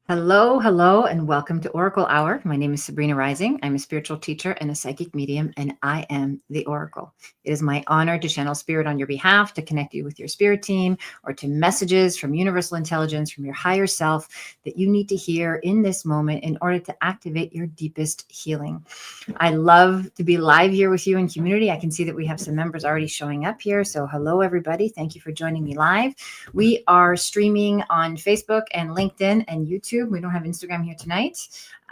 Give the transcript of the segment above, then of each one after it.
Hello, hello, and welcome to Oracle Hour. My name is Sabrina Rising. I'm a spiritual teacher and a psychic medium, and I am the Oracle. It is my honor to channel spirit on your behalf, to connect you with your spirit team, or to messages from universal intelligence, from your higher self that you need to hear in this moment in order to activate your deepest healing. I love to be live here with you in community. I can see that we have some members already showing up here. So hello, everybody. Thank you for joining me live. We are streaming on Facebook and LinkedIn and YouTube. We don't have Instagram here tonight.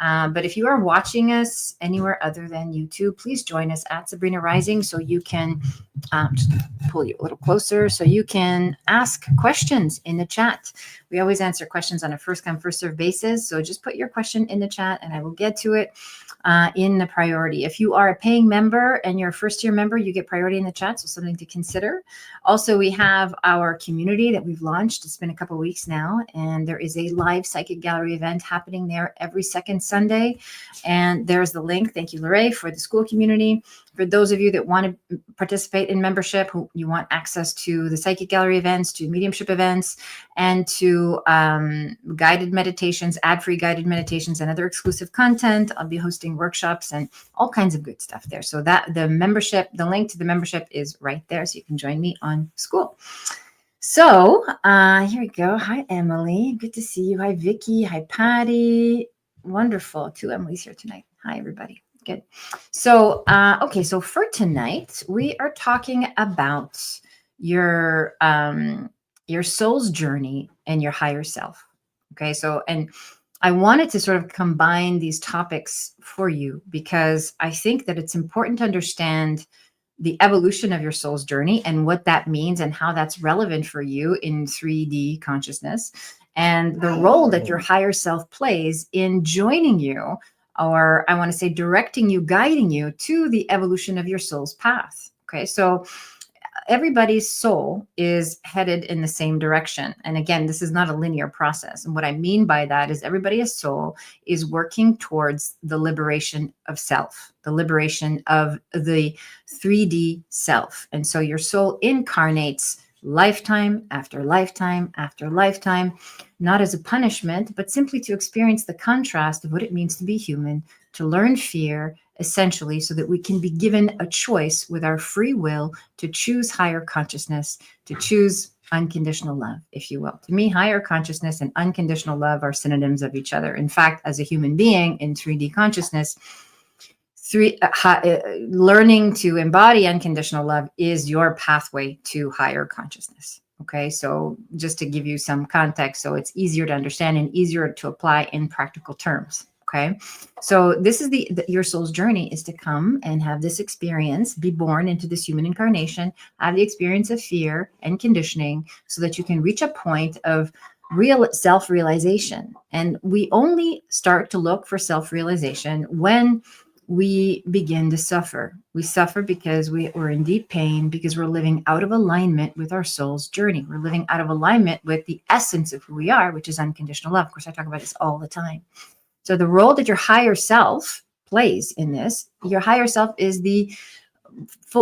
But if you are watching us anywhere other than YouTube, please join us at Sabrina Rising so you can just pull you a little closer so you can ask questions in the chat. We always answer questions on a first come, first serve basis. So just put your question in the chat and I will get to it in the priority. If you are a paying member and you're a first year member, you get priority in the chat. So something to consider. Also, we have our community that we've launched. It's been a couple of weeks now, and there is a live psychic gallery event happening there every second Sunday. And there's the link. Thank you, Lorraine, for the school community. For those of you that want to participate in membership, who you want access to the psychic gallery events, to mediumship events, and to guided meditations, ad-free guided meditations, and other exclusive content. I'll be hosting workshops and all kinds of good stuff there. So that the membership, the link to the membership is right there. So you can join me on school. So here we go. Hi, Emily. Good to see you. Hi, Vicky. Hi, Patty. Wonderful. 2 Emily's here tonight. Hi, everybody. Good. So, okay. So for tonight, we are talking about your soul's journey and your higher self. Okay. So, and I wanted to sort of combine these topics for you because I think that it's important to understand the evolution of your soul's journey and what that means and how that's relevant for you in 3D consciousness and the role that your higher self plays in joining you, or I want to say directing you, guiding you to the evolution of your soul's path. Okay. So everybody's soul is headed in the same direction. And again, this is not a linear process. And what I mean by that is everybody's soul is working towards the liberation of self, the liberation of the 3D self. And so your soul incarnates lifetime after lifetime after lifetime, not as a punishment, but simply to experience the contrast of what it means to be human, to learn fear, essentially, so that we can be given a choice with our free will to choose higher consciousness, to choose unconditional love, if you will. To me, higher consciousness and unconditional love are synonyms of each other. In fact, as a human being in 3D consciousness, learning to embody unconditional love is your pathway to higher consciousness. Okay, so just to give you some context, so it's easier to understand and easier to apply in practical terms. Okay, so this is your soul's journey is to come and have this experience, be born into this human incarnation, have the experience of fear and conditioning so that you can reach a point of real self-realization. And we only start to look for self-realization when we begin to suffer. We suffer because we're in deep pain, because we're living out of alignment with our soul's journey. We're living out of alignment with the essence of who we are, which is unconditional love. Of course, I talk about this all the time. So the role that your higher self plays in this, your higher self is the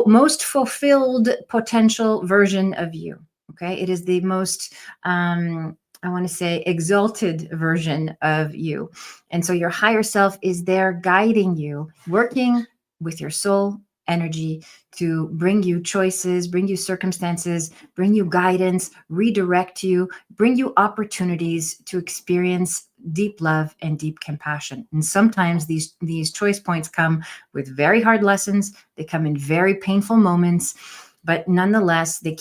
most fulfilled potential version of you. Okay. It is the most, I want to say, exalted version of you. And so your higher self is there guiding you, working with your soul energy to bring you choices, bring you circumstances, bring you guidance, redirect you, bring you opportunities to experience deep love and deep compassion. And sometimes these choice points come with very hard lessons. They come in very painful moments. But nonetheless, the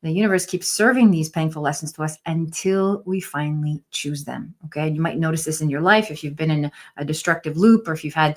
universe keeps serving these painful lessons to us until we finally choose them. Okay. And you might notice this in your life if you've been in a destructive loop, or if you've had,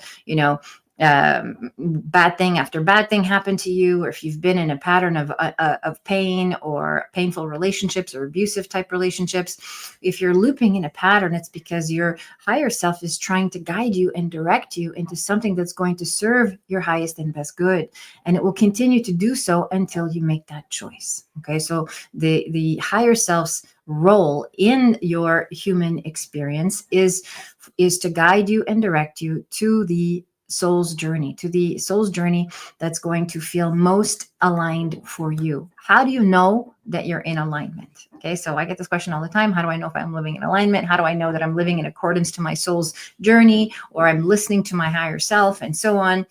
bad thing after bad thing happen to you, or if you've been in a pattern of pain or painful relationships or abusive type relationships. If you're looping in a pattern, it's because your higher self is trying to guide you and direct you into something that's going to serve your highest and best good. And it will continue to do so until you make that choice. Okay. So the higher self's role in your human experience is to guide you and direct you to the soul's journey, to the soul's journey that's going to feel most aligned for you. How do you know that you're in alignment? Okay, so I get this question all the time. How do I know if I'm living in alignment? How do I know that I'm living in accordance to my soul's journey, or I'm listening to my higher self, and so on?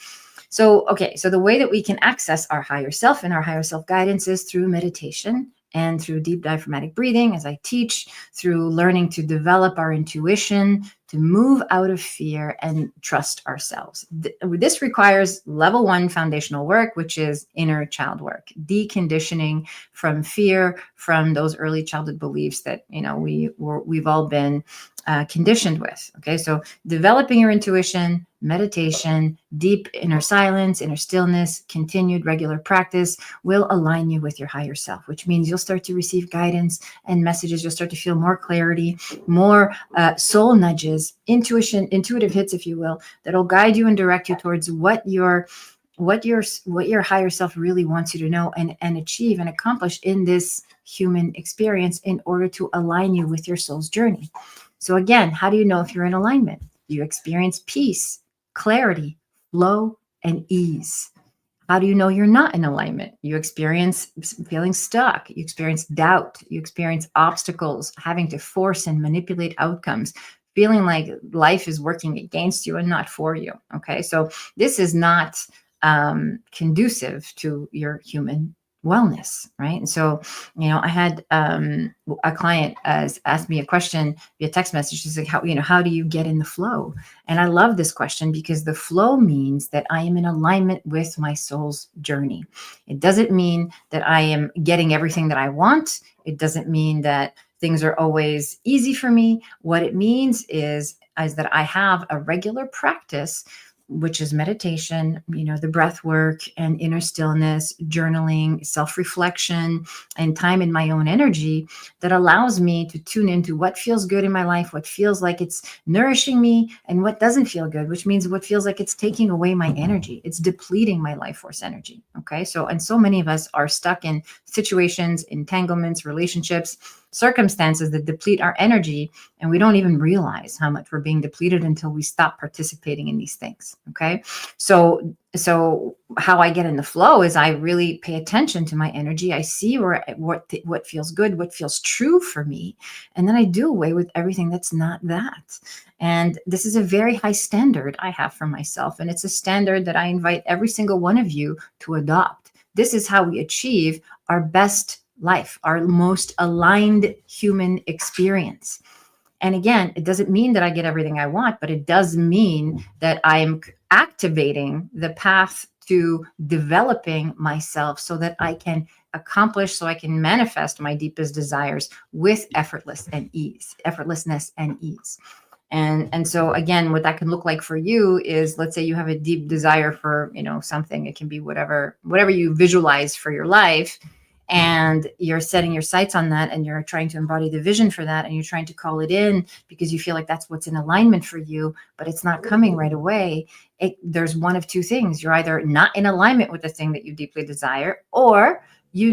So, okay, so the way that we can access our higher self and our higher self guidance is through meditation and through deep diaphragmatic breathing, as I teach, through learning to develop our intuition, to move out of fear and trust ourselves. This requires level 1 foundational work, which is inner child work, deconditioning from fear, from those early childhood beliefs that, we've all been conditioned with. Okay, so developing your intuition, meditation, deep inner silence, inner stillness, continued regular practice will align you with your higher self, which means you'll start to receive guidance and messages. You'll start to feel more clarity, more soul nudges, intuitive hits, if you will, that'll guide you and direct you towards what your higher self really wants you to know and achieve and accomplish in this human experience in order to align you with your soul's journey. So again, how do you know if you're in alignment? You experience peace, clarity, flow, and ease. How do you know you're not in alignment? You experience feeling stuck. You experience doubt. You experience obstacles, having to force and manipulate outcomes, feeling like life is working against you and not for you. Okay, so this is not conducive to your human wellness, right? And so, I had a client asked me a question via text message. She's like, how do you get in the flow? And I love this question because the flow means that I am in alignment with my soul's journey. It doesn't mean that I am getting everything that I want. It doesn't mean that things are always easy for me. What it means is that I have a regular practice, which is meditation, the breath work and inner stillness, journaling, self-reflection, and time in my own energy that allows me to tune into what feels good in my life, what feels like it's nourishing me, and what doesn't feel good, which means what feels like it's taking away my energy. It's depleting my life force energy. Okay. So many of us are stuck in situations, entanglements, relationships, circumstances that deplete our energy, and we don't even realize how much we're being depleted until we stop participating in these things. Okay, so how I get in the flow is I really pay attention to my energy. I see what feels good, what feels true for me, and then I do away with everything that's not that. And this is a very high standard I have for myself, and it's a standard that I invite every single one of you to adopt. This is how we achieve our best life, our most aligned human experience. And again, it doesn't mean that I get everything I want, but it does mean that I am activating the path to developing myself so that I can accomplish, so I can manifest my deepest desires with effortlessness and ease. And so again, what that can look like for you is, let's say you have a deep desire for, something. It can be whatever you visualize for your life. And you're setting your sights on that, and you're trying to embody the vision for that, and you're trying to call it in because you feel like that's what's in alignment for you, but it's not coming right away. There's one of two things. You're either not in alignment with the thing that you deeply desire, or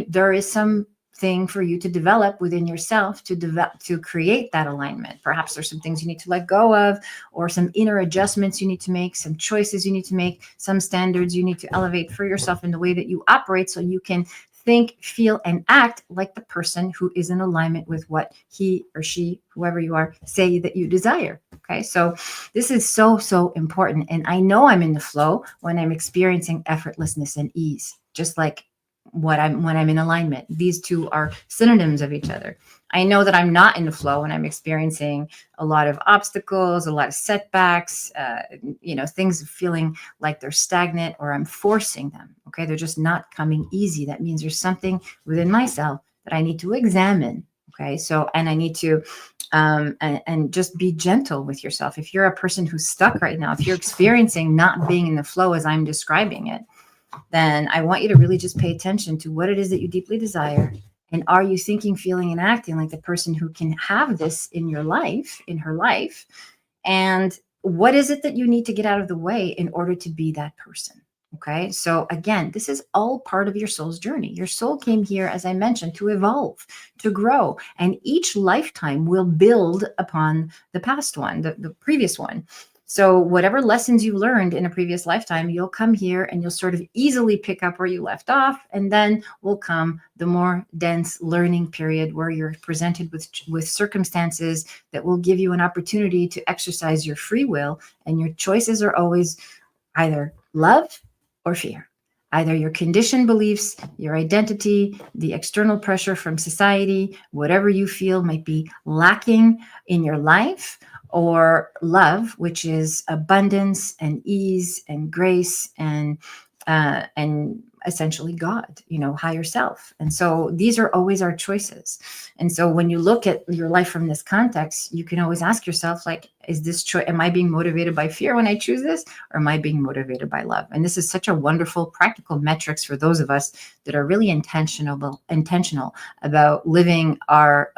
there is something for you to develop within yourself to create that alignment. Perhaps there's some things you need to let go of, or some inner adjustments you need to make, some choices you need to make, some standards you need to elevate for yourself in the way that you operate, so you can think, feel, and act like the person who is in alignment with what he or she, whoever you are, say that you desire. Okay, so this is so, so important. And I know I'm in the flow when I'm experiencing effortlessness and ease, just like when I'm in alignment. These two are synonyms of each other. I know that I'm not in the flow when I'm experiencing a lot of obstacles, a lot of setbacks, things feeling like they're stagnant, or I'm forcing them. Okay, they're just not coming easy. That means there's something within myself that I need to examine. Okay, so, and I need to and just be gentle with yourself. If you're a person who's stuck right now, if you're experiencing not being in the flow as I'm describing it, then I want you to really just pay attention to what it is that you deeply desire. And are you thinking, feeling, and acting like the person who can have this in your life, in her life? And what is it that you need to get out of the way in order to be that person? Okay. So again, this is all part of your soul's journey. Your soul came here, as I mentioned, to evolve, to grow. And each lifetime will build upon the past one, the previous one. So whatever lessons you learned in a previous lifetime, you'll come here and you'll sort of easily pick up where you left off. And then will come the more dense learning period where you're presented with circumstances that will give you an opportunity to exercise your free will. And your choices are always either love or fear. Either your conditioned beliefs, your identity, the external pressure from society, whatever you feel might be lacking in your life, or love, which is abundance and ease and grace and essentially God, higher self. And so these are always our choices. And so when you look at your life from this context, you can always ask yourself, like, is this choice, am I being motivated by fear when I choose this, or am I being motivated by love? And this is such a wonderful practical metrics for those of us that are really intentional about living our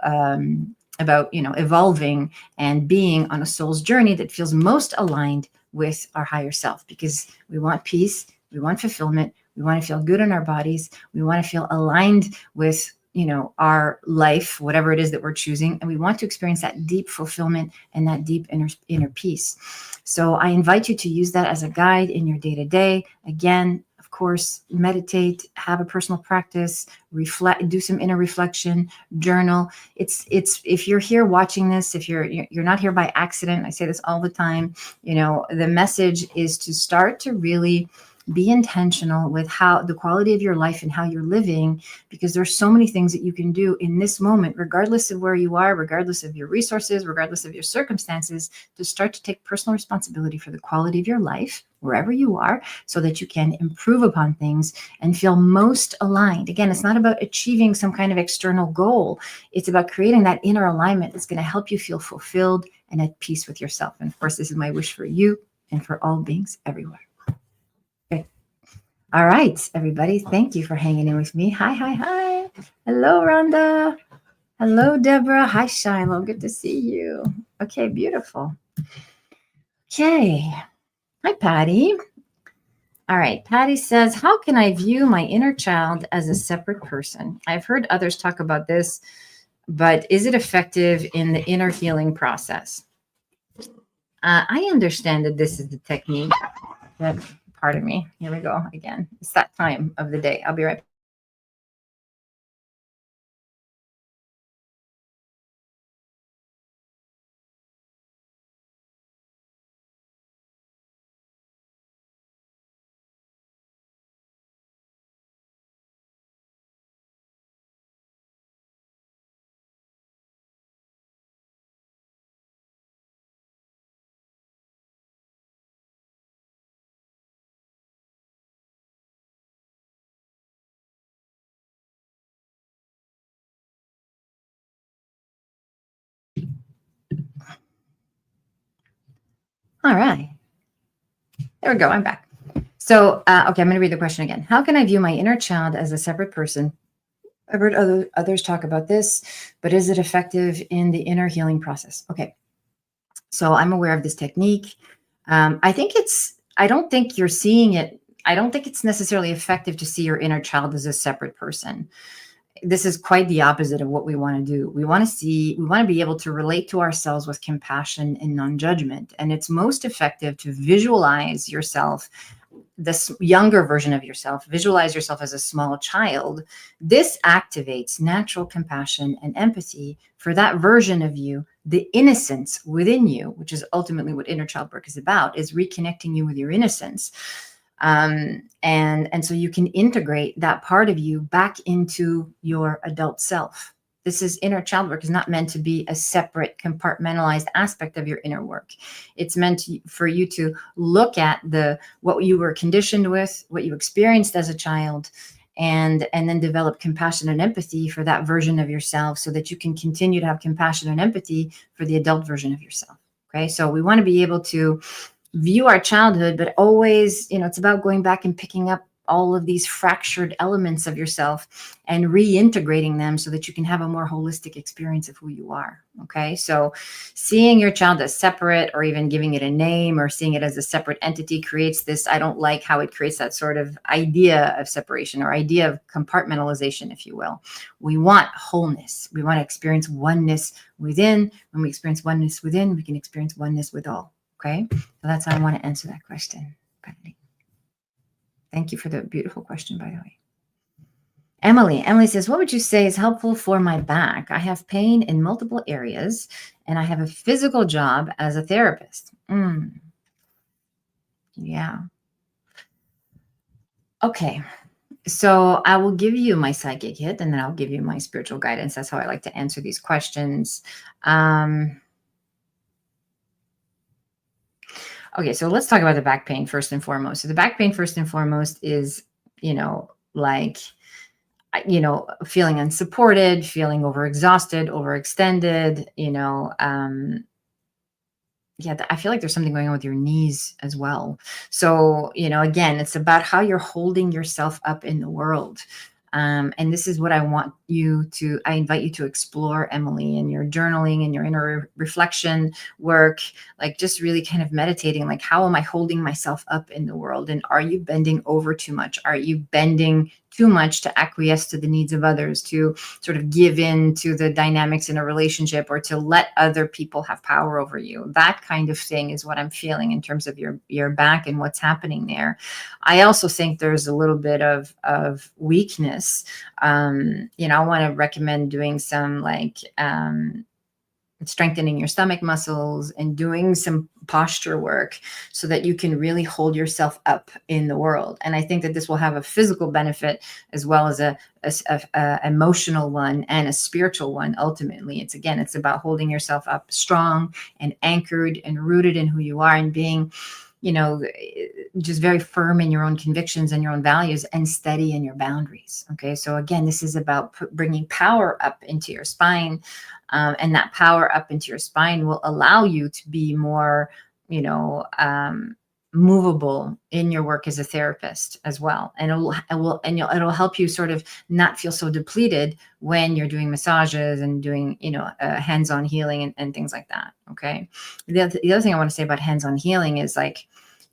about evolving and being on a soul's journey that feels most aligned with our higher self, because we want peace, we want fulfillment, we want to feel good in our bodies, we want to feel aligned with our life, whatever it is that we're choosing, and we want to experience that deep fulfillment and that deep inner peace. So I invite you to use that as a guide in your day-to-day. Again, of course, meditate, have a personal practice, reflect, do some inner reflection, journal. It's if you're here watching this, if you're not here by accident, I say this all the time, the message is to start to really be intentional with how the quality of your life and how you're living, because there's so many things that you can do in this moment, regardless of where you are, regardless of your resources, regardless of your circumstances, to start to take personal responsibility for the quality of your life, wherever you are, so that you can improve upon things and feel most aligned. Again, it's not about achieving some kind of external goal. It's about creating that inner alignment that's going to help you feel fulfilled and at peace with yourself. And of course, this is my wish for you and for all beings everywhere. All right, everybody. Thank you for hanging in with me. Hi. Hello, Rhonda. Hello, Deborah. Hi, Shiloh. Good to see you. Okay, beautiful. Okay. Hi, Patty. All right. Patty says, how can I view my inner child as a separate person? I've heard others talk about this, but is it effective in the inner healing process? I understand that this is the technique that... Pardon me. Here we go again. It's that time of the day. I'll be right back. All right. There we go. I'm back. So, okay, I'm going to read the question again. How can I view my inner child as a separate person? I've heard others talk about this, but is it effective in the inner healing process? Okay. So I'm aware of this technique. I don't think you're seeing it. I don't think it's necessarily effective to see your inner child as a separate person. This is quite the opposite of what we want to do. We want to be able to relate to ourselves with compassion and non-judgment. And it's most effective to visualize yourself, this younger version of yourself, visualize yourself as a small child. This activates natural compassion and empathy for that version of you, the innocence within you, which is ultimately what inner child work is about, is reconnecting you with your innocence. And so you can integrate that part of you back into your adult self. This is inner child work is not meant to be a separate compartmentalized aspect of your inner work. It's meant for you to look at what you were conditioned with, what you experienced as a child, and then develop compassion and empathy for that version of yourself, so that you can continue to have compassion and empathy for the adult version of yourself. Okay, so we want to be able to view our childhood, but always, it's about going back and picking up all of these fractured elements of yourself and reintegrating them so that you can have a more holistic experience of who you are. Okay. So seeing your child as separate, or even giving it a name or seeing it as a separate entity, creates this, I don't like how it creates that sort of idea of separation or idea of compartmentalization, if you will. We want wholeness. We want to experience oneness within. When we experience oneness within, we can experience oneness with all. Okay. So that's how I want to answer that question. Thank you for the beautiful question, by the way. Emily says, what would you say is helpful for my back? I have pain in multiple areas and I have a physical job as a therapist. Yeah. Okay. So I will give you my psychic hit and then I'll give you my spiritual guidance. That's how I like to answer these questions. Okay, so let's talk about the back pain first and foremost. So the back pain first and foremost is, like, feeling unsupported, feeling overexhausted, overextended, yeah, I feel like there's something going on with your knees as well. So, again, it's about how you're holding yourself up in the world. And this is what I invite you to explore, Emily, in your journaling and your inner reflection work, like just really kind of meditating, like, how am I holding myself up in the world? And are you bending over too much? Are you bending too much to acquiesce to the needs of others, to sort of give in to the dynamics in a relationship, or to let other people have power over you? That kind of thing is what I'm feeling in terms of your back and what's happening there. I also think there's a little bit of weakness. I want to recommend doing some strengthening your stomach muscles and doing some posture work so that you can really hold yourself up in the world. And I think that this will have a physical benefit as well as a emotional one and a spiritual one. Ultimately, it's about holding yourself up strong and anchored and rooted in who you are and being, just very firm in your own convictions and your own values and steady in your boundaries. Okay. So again, this is about bringing power up into your spine. And that power up into your spine will allow you to be more, movable in your work as a therapist as well. And it'll help you sort of not feel so depleted when you're doing massages and doing, hands-on healing and things like that. Okay. The other thing I want to say about hands-on healing is like,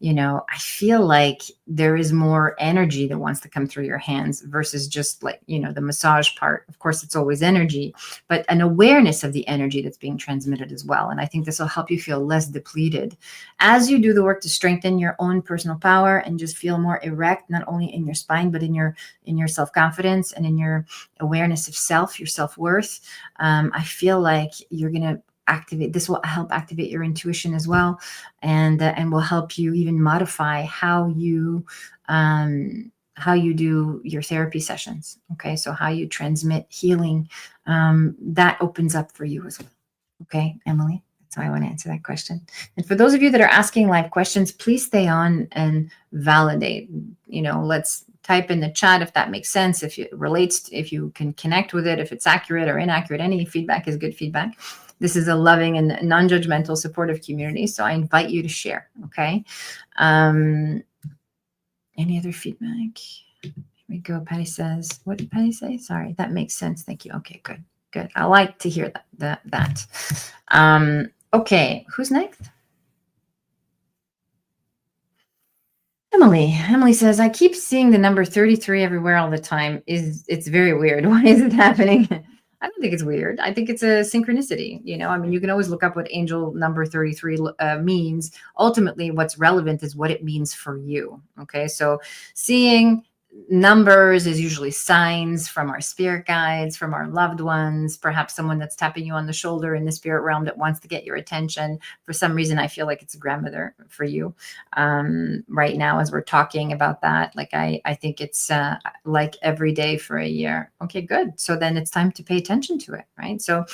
I feel like there is more energy that wants to come through your hands versus just like, the massage part. Of course, it's always energy, but an awareness of the energy that's being transmitted as well. And I think this will help you feel less depleted as you do the work to strengthen your own personal power and just feel more erect, not only in your spine, but in your self-confidence and in your awareness of self, your self-worth. I feel like you're going to this will help activate your intuition as well, and will help you even modify how you do your therapy sessions. Okay, so how you transmit healing, that opens up for you as well. Okay, Emily, that's how I want to answer that question. And for those of you that are asking live questions, please stay on and validate. Let's type in the chat if that makes sense, if it relates, if you can connect with it, if it's accurate or inaccurate. Any feedback is good feedback. This is a loving and non-judgmental, supportive community. So I invite you to share. Okay. Any other feedback? Here we go. Patty says, what did Patty say? Sorry, that makes sense. Thank you. Okay, good. I like to hear that. Okay, who's next? Emily says, I keep seeing the number 33 everywhere all the time. It's very weird. Why is it happening? I don't think it's weird. I think it's a synchronicity. You can always look up what angel number 33 means. Ultimately, what's relevant is what it means for you. Okay. So seeing numbers is usually signs from our spirit guides, from our loved ones, perhaps someone that's tapping you on the shoulder in the spirit realm that wants to get your attention. For some reason, I feel like it's a grandmother for you right now as we're talking about that. Like I think it's like every day for a year. Okay, good. So then it's time to pay attention to it, right? So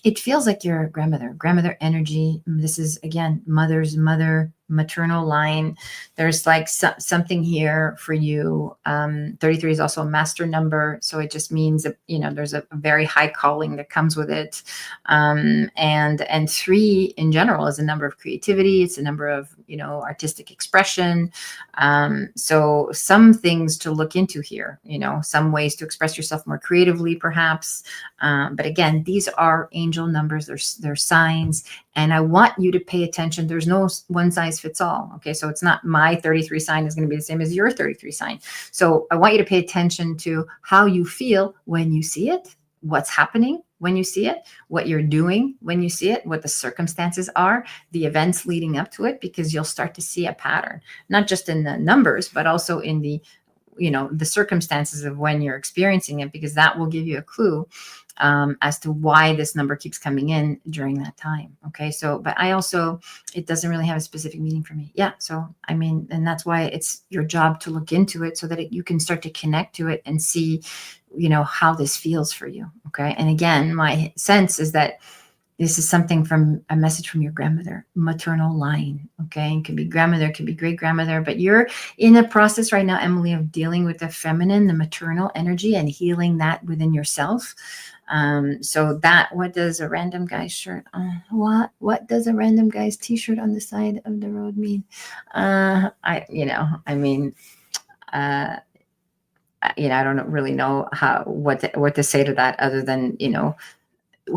it feels like your grandmother energy. This is, again, mother's mother, maternal line. There's like something here for you. 33 is also a master number. So it just means that, there's a very high calling that comes with it. And 3 in general is a number of creativity. It's a number of, artistic expression. So some things to look into here, some ways to express yourself more creatively, perhaps. But again, these are angel numbers. They're signs. And I want you to pay attention. There's no one size fits all. Okay. So it's not my 33 sign is going to be the same as your 33 sign. So I want you to pay attention to how you feel when you see it, what's happening when you see it, what you're doing when you see it, what the circumstances are, the events leading up to it, because you'll start to see a pattern, not just in the numbers, but also in the, the circumstances of when you're experiencing it, because that will give you a clue as to why this number keeps coming in during that time. Okay. So, but it doesn't really have a specific meaning for me. Yeah. So, I mean, and that's why it's your job to look into it so that you can start to connect to it and see, how this feels for you. Okay. And again, my sense is that this is something from a message from your grandmother, maternal line. Okay. It could be grandmother, it could be great grandmother, but you're in a process right now, Emily, of dealing with the feminine, the maternal energy, and healing that within yourself. So what does a random guy's shirt, what does a random guy's t-shirt on the side of the road mean? I don't really know what to say to that, other than,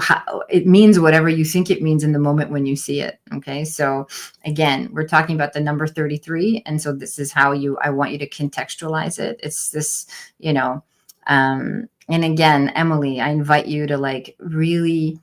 how it means whatever you think it means in the moment when you see it. Okay. So again, we're talking about the number 33. And so this is how I want you to contextualize it. It's this, and again, Emily, I invite you to really,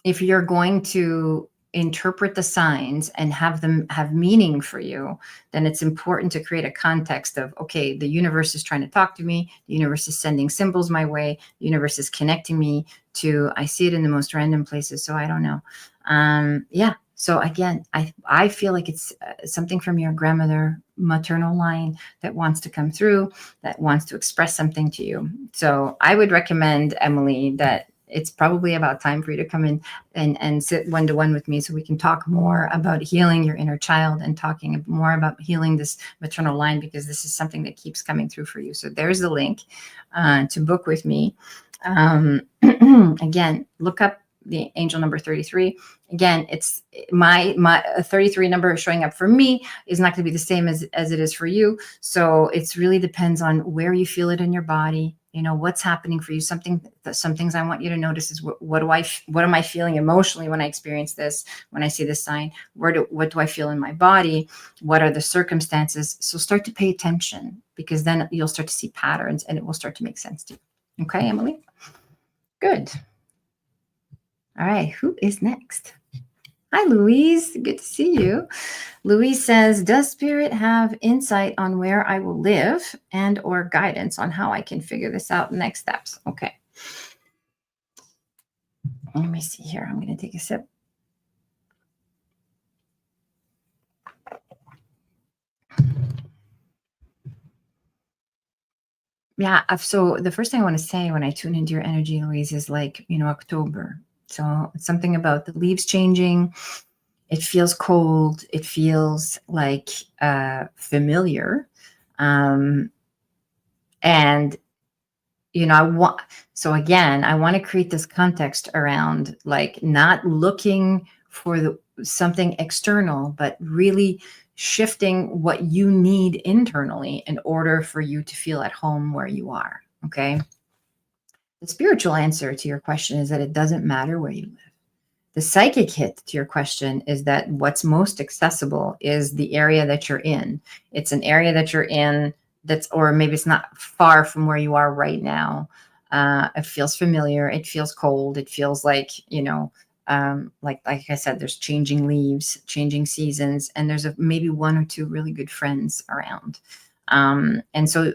if you're going to interpret the signs and have them have meaning for you, then it's important to create a context of, okay, the universe is trying to talk to me. The universe is sending symbols my way. The universe is connecting me to, I see it in the most random places. So I don't know. Yeah. So again, I feel like it's something from your grandmother maternal line that wants to come through, that wants to express something to you. So I would recommend, Emily, that it's probably about time for you to come in and sit one-to-one with me so we can talk more about healing your inner child and talking more about healing this maternal line, because this is something that keeps coming through for you. So there's the link to book with me. Again, look up the angel number 33. Again, it's my 33 number showing up for me is not going to be the same as it is for you. So it's really depends on where you feel it in your body. What's happening for you. Some things I want you to notice is what am I feeling emotionally when I experience this, when I see this sign? What do I feel in my body? What are the circumstances? So start to pay attention, because then you'll start to see patterns and it will start to make sense to you. Okay, Emily? Good. All right, who is next? Hi, Louise. Good to see you. Louise says, does Spirit have insight on where I will live and or guidance on how I can figure this out? Next steps. Okay. Let me see here. I'm going to take a sip. Yeah. So the first thing I want to say when I tune into your energy, Louise, is October. So it's something about the leaves changing. It feels cold. It feels like familiar. And I want to create this context around not looking for something external, but really shifting what you need internally in order for you to feel at home where you are. Okay. The spiritual answer to your question is that it doesn't matter where you live. The psychic hit to your question is that what's most accessible is the area that you're in. It's an area that you're in or maybe it's not far from where you are right now. It feels familiar. It feels cold. It feels like, like I said, there's changing leaves, changing seasons, and there's maybe one or two really good friends around. And so,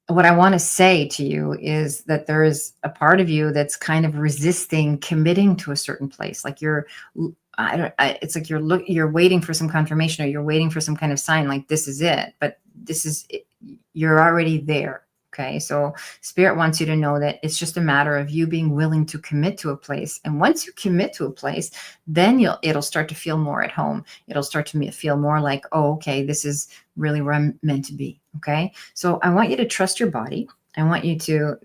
what I want to say to you is that there is a part of you that's kind of resisting committing to a certain place. Like it's like you're waiting for some confirmation, or you're waiting for some kind of sign, like this is it, but you're already there. Okay. So Spirit wants you to know that it's just a matter of you being willing to commit to a place. And once you commit to a place, then it'll start to feel more at home. It'll start to feel more like, oh, okay, this is really where I'm meant to be. Okay. So I want you to trust your body. I want you to,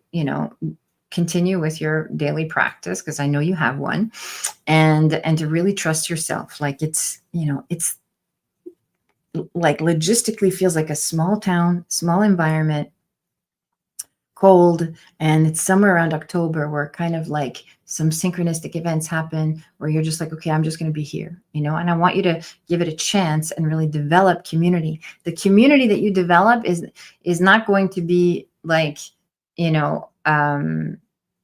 continue with your daily practice, because I know you have one, and to really trust yourself. Like it's like logistically feels like a small town, small environment, cold, and it's somewhere around October where kind of like some synchronistic events happen where you're just like, okay, I'm just going to be here, and I want you to give it a chance and really develop community. The community that you develop is not going to be like,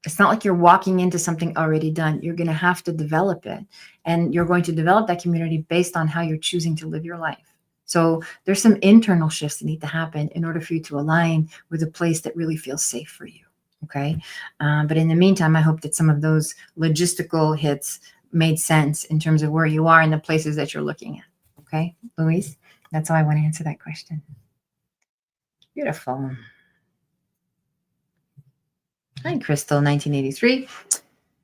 It's not like you're walking into something already done. You're going to have to develop it. And you're going to develop that community based on how you're choosing to live your life. So there's some internal shifts that need to happen in order for you to align with a place that really feels safe for you. Okay. But in the meantime, I hope that some of those logistical hits made sense in terms of where you are and the places that you're looking at. Okay, Louise, that's how I want to answer that question. Beautiful. Hi, Crystal, 1983.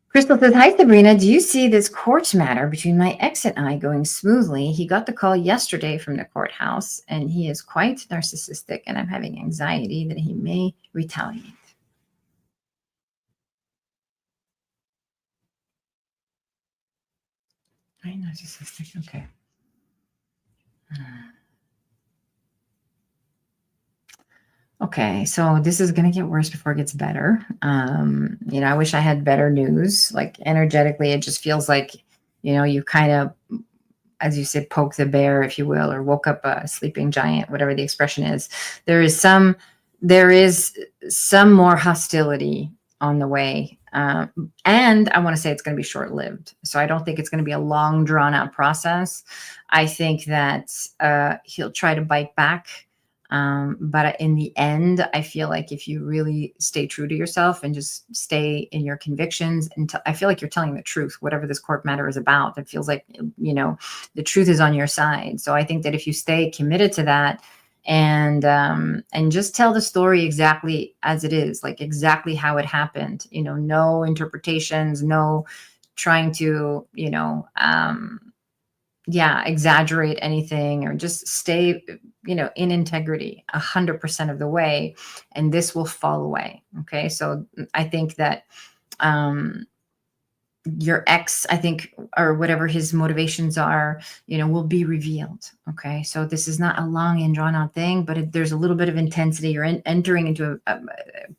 Crystal says, hi, Sabrina. Do you see this court matter between my ex and I going smoothly? He got the call yesterday from the courthouse, and he is quite narcissistic, and I'm having anxiety that he may retaliate. Right, narcissistic. Okay. Okay, so this is going to get worse before it gets better. I wish I had better news. Like energetically, it just feels like, you kind of, as you said, poke the bear, if you will, or woke up a sleeping giant, whatever the expression is. There is some more hostility on the way. And I want to say it's going to be short-lived. So I don't think it's going to be a long, drawn-out process. I think that he'll try to bite back. But in the end, I feel like if you really stay true to yourself and just stay in your convictions, and I feel like you're telling the truth, whatever this court matter is about, it feels like, the truth is on your side. So I think that if you stay committed to that and just tell the story exactly as it is, like exactly how it happened, no interpretations, no trying to, exaggerate anything, or just stay, in integrity 100% of the way, and this will fall away. Okay. So I think that, your ex, I think, or whatever his motivations are, will be revealed. Okay. So this is not a long and drawn out thing, but there's a little bit of intensity. You're entering into a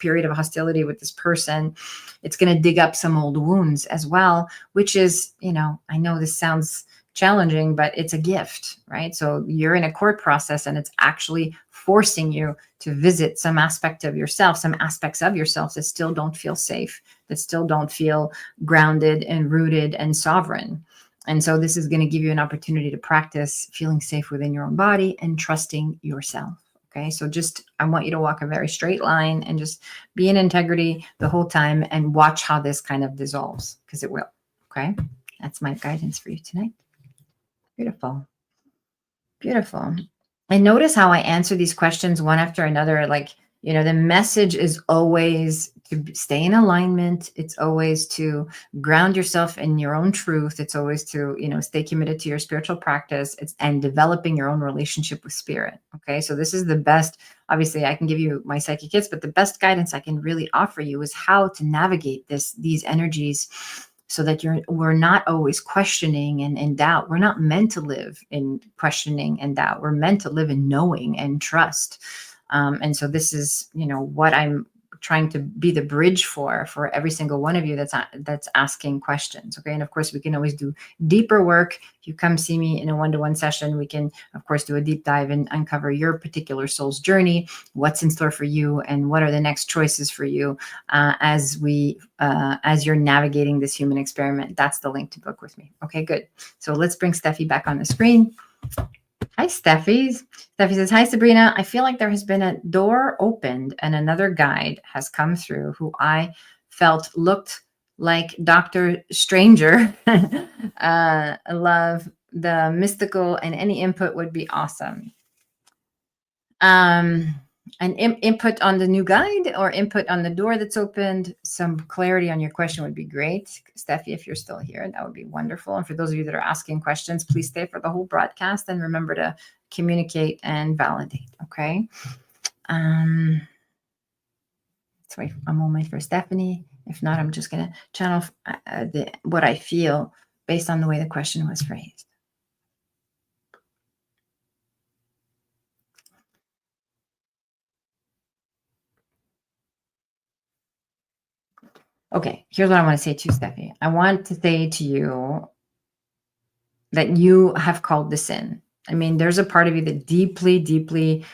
period of hostility with this person. It's going to dig up some old wounds as well, which is, I know this sounds challenging, but it's a gift, right? So you're in a court process, and it's actually forcing you to visit some aspect of yourself, some aspects of yourself that still don't feel safe, that still don't feel grounded and rooted and sovereign. And so this is going to give you an opportunity to practice feeling safe within your own body and trusting yourself. Okay. So I want you to walk a very straight line and just be in integrity the whole time and watch how this kind of dissolves, because it will. Okay. That's my guidance for you tonight. Beautiful. Beautiful. And notice how I answer these questions one after another. Like, the message is always to stay in alignment. It's always to ground yourself in your own truth. It's always to, stay committed to your spiritual practice. and developing your own relationship with spirit. Okay. So this is the best. Obviously, I can give you my psychic hits, but the best guidance I can really offer you is how to navigate these energies, so that we're not always questioning and in doubt. We're not meant to live in questioning and doubt. We're meant to live in knowing and trust. And so this is, what I'm trying to be the bridge for every single one of you that's asking questions. Okay. And of course, we can always do deeper work. If you come see me in a one-to-one session, we can, of course, do a deep dive and uncover your particular soul's journey, what's in store for you, and what are the next choices for you as you're navigating this human experiment. That's the link to book with me. Okay, good. So let's bring Steffi back on the screen. Hi, Steffi. Steffi says, hi, Sabrina. I feel like there has been a door opened and another guide has come through who I felt looked like Dr. Stranger. I love the mystical, and any input would be awesome. An input on the new guide or input on the door that's opened, some clarity on your question would be great. Steffi, if you're still here, that would be wonderful. And for those of you that are asking questions, please stay for the whole broadcast and remember to communicate and validate. Okay. Let's wait a moment for Stephanie. If not, I'm just going to channel what I feel based on the way the question was phrased. Okay, here's what I want to say to you, Steffi. I want to say to you that you have called this in. I mean, there's a part of you that deeply, deeply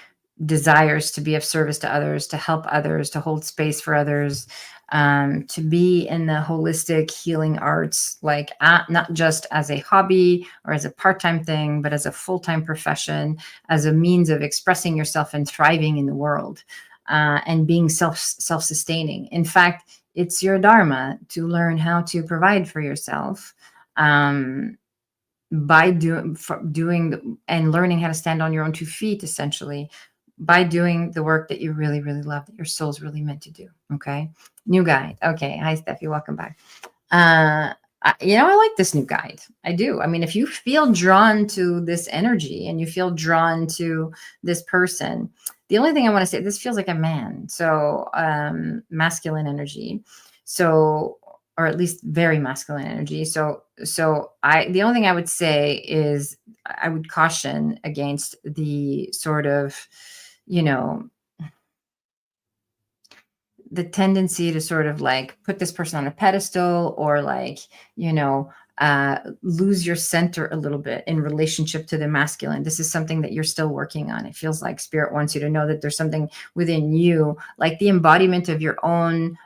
desires to be of service to others, to help others, to hold space for others. to be in the holistic healing arts, like not just as a hobby or as a part-time thing, but as a full-time profession, as a means of expressing yourself and thriving in the world, and being self-sustaining. In fact, it's your dharma to learn how to provide for yourself, by doing and learning how to stand on your own 2 feet, essentially, by doing the work that you really, really love, that your soul's really meant to do. Okay. New guide. Okay. Hi, Steffi. Welcome back. I like this new guide. I do. I mean, if you feel drawn to this energy and you feel drawn to this person, the only thing I want to say, this feels like a man. So, masculine energy. So, or at least very masculine energy. The only thing I would say is I would caution against the sort of, you know, the tendency to sort of like put this person on a pedestal, or like, lose your center a little bit in relationship to the masculine. This is something that you're still working on. It feels like spirit wants you to know that there's something within you, like the embodiment of your own,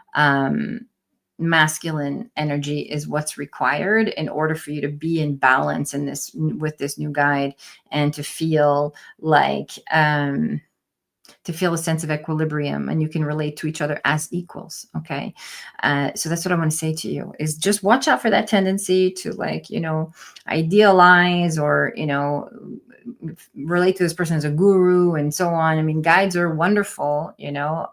masculine energy is what's required in order for you to be in balance in this, with this new guide, and to feel like, to feel a sense of equilibrium, and you can relate to each other as equals. Okay. So that's what I want to say to you, is just watch out for that tendency to, like, idealize or, relate to this person as a guru and so on. I mean, guides are wonderful,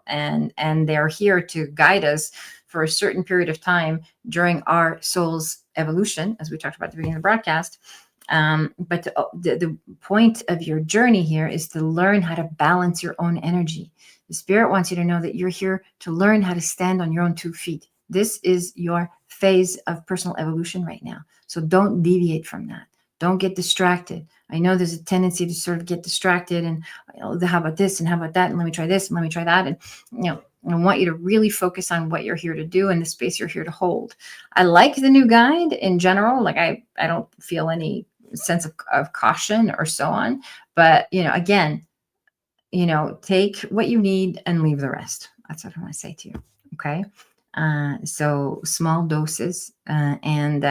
and they're here to guide us for a certain period of time during our soul's evolution, as we talked about at the beginning of the broadcast. But the point of your journey here is to learn how to balance your own energy. The spirit wants you to know that you're here to learn how to stand on your own 2 feet. This is your phase of personal evolution right now. So don't deviate from that. Don't get distracted. I know there's a tendency to sort of get distracted and, how about this and how about that? And let me try this and let me try that. And, I want you to really focus on what you're here to do and the space you're here to hold. I like the new guide in general. Like I don't feel any sense of caution or so on. But, again, take what you need and leave the rest. That's what I want to say to you. Okay. So small doses, and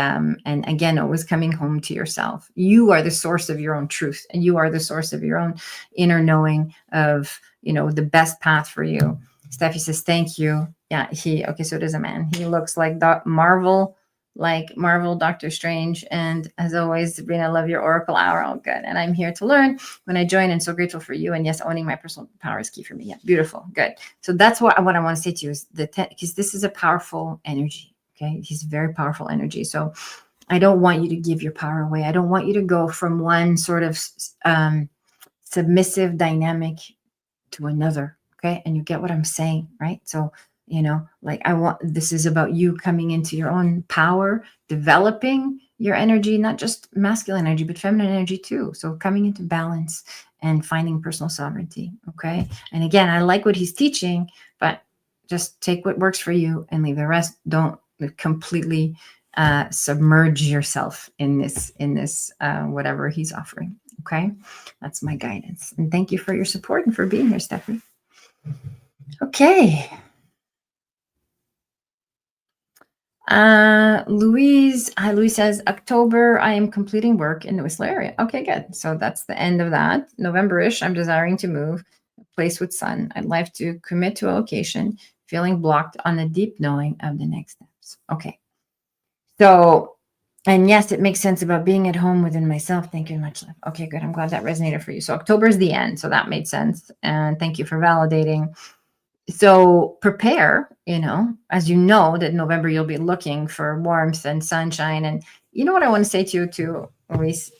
again, always coming home to yourself. You are the source of your own truth, and you are the source of your own inner knowing of, the best path for you. Steffi says, thank you. Yeah. Okay. So it is a man. He looks like Marvel, Doctor Strange. And as always, Sabrina, I love your Oracle hour. Oh, good. And I'm here to learn when I join, and so grateful for you. And yes, owning my personal power is key for me. Yeah, beautiful. Good. So that's what I want to say to you is because this is a powerful energy. Okay. He's very powerful energy. So I don't want you to give your power away. I don't want you to go from one sort of submissive dynamic to another. Okay. And you get what I'm saying, right? So, this is about you coming into your own power, developing your energy, not just masculine energy, but feminine energy too. So coming into balance and finding personal sovereignty. Okay. And again, I like what he's teaching, but just take what works for you and leave the rest. Don't completely submerge yourself in this whatever he's offering. Okay. That's my guidance. And thank you for your support and for being here, Stephanie. Okay. Louise says, October, I am completing work in the Whistler area. Okay, good. So that's the end of that. November-ish, I'm desiring to move a place with sun. I'd like to commit to a location, feeling blocked on the deep knowing of the next steps. Okay. So, and yes, it makes sense about being at home within myself. Thank you much. Okay, good. I'm glad that resonated for you. So October is the end. So that made sense. And thank you for validating. So prepare, as you know, that November you'll be looking for warmth and sunshine. And what I want to say to you too, Louise,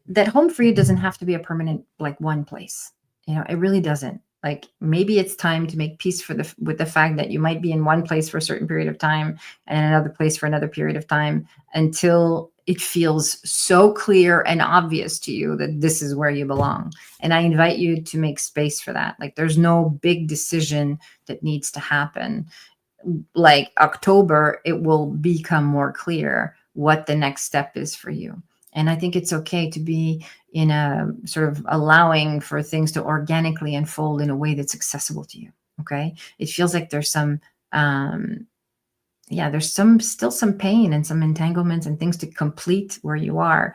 that home for you doesn't have to be a permanent, like one place. It really doesn't. Like maybe it's time to make peace with the fact that you might be in one place for a certain period of time and another place for another period of time until it feels so clear and obvious to you that this is where you belong. And I invite you to make space for that. Like there's no big decision that needs to happen. Like October, it will become more clear what the next step is for you. And I think it's okay to be in a sort of allowing for things to organically unfold in a way that's accessible to you. Okay. It feels like there's some Yeah, there's still some pain and some entanglements and things to complete where you are.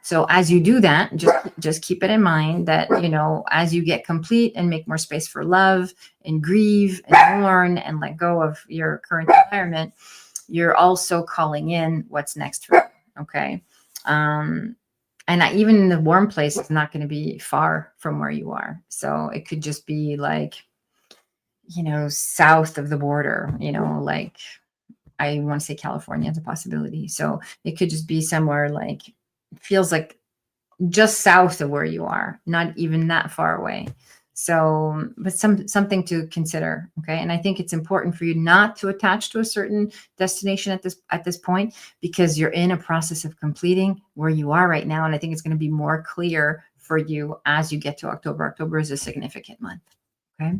So as you do that, just keep it in mind that, as you get complete and make more space for love and grieve and mourn and let go of your current environment, you're also calling in what's next for you. Okay. And even in the warm place, it's not going to be far from where you are. So it could just be like, south of the border, like I want to say California is a possibility. So it could just be somewhere like, feels like just south of where you are, not even that far away. So, but something to consider. Okay. And I think it's important for you not to attach to a certain destination at this point, because you're in a process of completing where you are right now. And I think it's going to be more clear for you as you get to October. October is a significant month. Okay.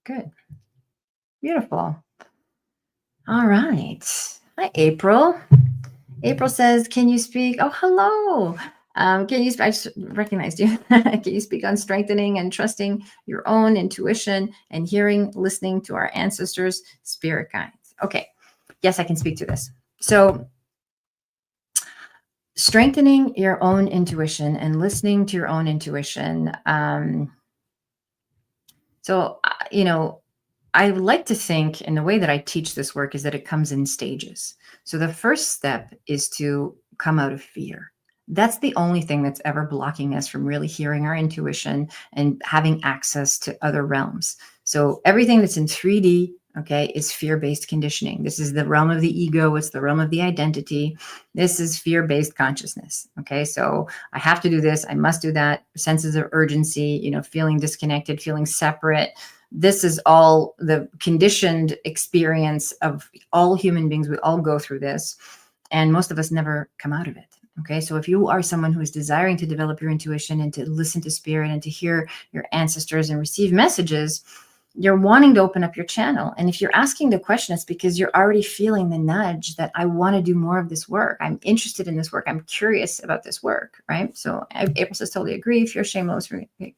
Good. Beautiful. All right. Hi, April. April says, can you speak? Oh, hello. Can you, I just recognized you. Can you speak on strengthening and trusting your own intuition and listening to our ancestors' spirit guides? Okay. Yes, I can speak to this. So strengthening your own intuition and listening to your own intuition. I like to think, and the way that I teach this work is that it comes in stages. So the first step is to come out of fear. That's the only thing that's ever blocking us from really hearing our intuition and having access to other realms. So everything that's in 3D, okay, is fear-based conditioning. This is the realm of the ego. It's the realm of the identity. This is fear-based consciousness. Okay, so I have to do this. I must do that. Senses of urgency, feeling disconnected, feeling separate. This is all the conditioned experience of all human beings. We all go through this, and most of us never come out of it. Okay, so if you are someone who is desiring to develop your intuition and to listen to spirit and to hear your ancestors and receive messages, you're wanting to open up your channel. And if you're asking the question, it's because you're already feeling the nudge that I want to do more of this work. I'm interested in this work. I'm curious about this work, right? So April says, totally agree. Fear, shame, low,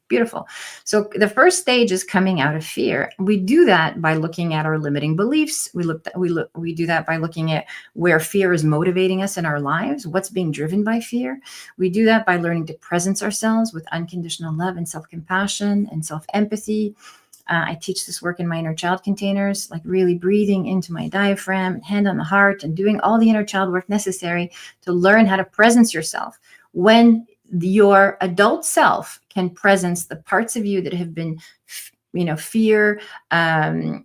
beautiful. So the first stage is coming out of fear. We do that by looking at our limiting beliefs. We do that by looking at where fear is motivating us in our lives, what's being driven by fear. We do that by learning to presence ourselves with unconditional love and self-compassion and self-empathy. I teach this work in my inner child containers, like really breathing into my diaphragm, hand on the heart, and doing all the inner child work necessary to learn how to presence yourself. When your adult self can presence the parts of you that have been, fear, traumatized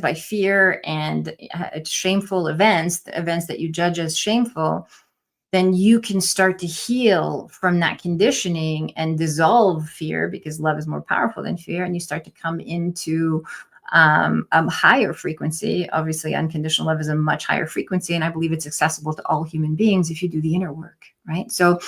by fear and shameful events, the events that you judge as shameful, then you can start to heal from that conditioning and dissolve fear, because love is more powerful than fear. And you start to come into a higher frequency. Obviously, unconditional love is a much higher frequency. And I believe it's accessible to all human beings if you do the inner work, right? So